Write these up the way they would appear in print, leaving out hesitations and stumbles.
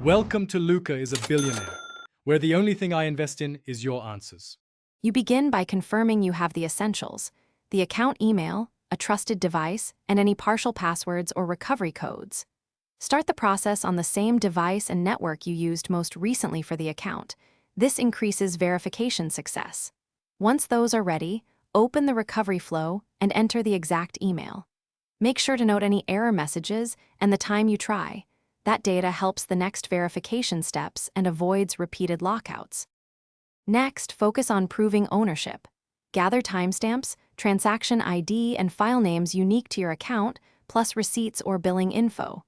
Welcome to Luca is a Billionaire, where the only thing I invest in is your answers. You begin by confirming you have the essentials: the account email, a trusted device, and any partial passwords or recovery codes. Start the process on the same device and network you used most recently for the account. This increases verification success. Once those are ready, open the recovery flow and enter the exact email. Make sure to note any error messages and the time you try. That data helps the next verification steps and avoids repeated lockouts. Next, focus on proving ownership. Gather timestamps, transaction ID, and file names unique to your account, plus receipts or billing info.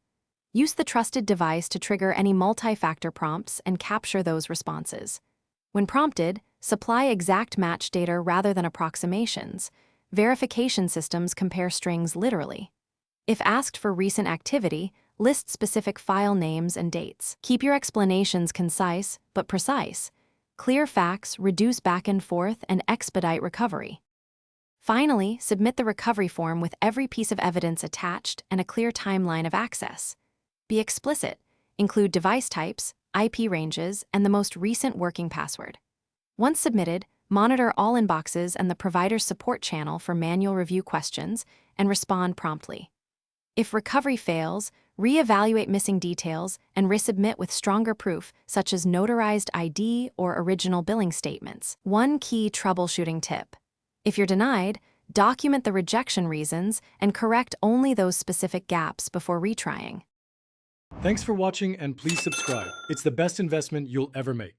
Use the trusted device to trigger any multi-factor prompts and capture those responses. When prompted, supply exact match data rather than approximations. Verification systems compare strings literally. If asked for recent activity, list specific file names and dates. Keep your explanations concise but precise. Clear facts reduce back and forth and expedite recovery. Finally, submit the recovery form with every piece of evidence attached and a clear timeline of access. Be explicit. Include device types, IP ranges, and the most recent working password. Once submitted, monitor all inboxes and the provider's support channel for manual review questions and respond promptly. If recovery fails, re-evaluate missing details and resubmit with stronger proof, such as notarized ID or original billing statements. One key troubleshooting tip: if you're denied, document the rejection reasons and correct only those specific gaps before retrying. Thanks for watching and please subscribe. It's the best investment you'll ever make.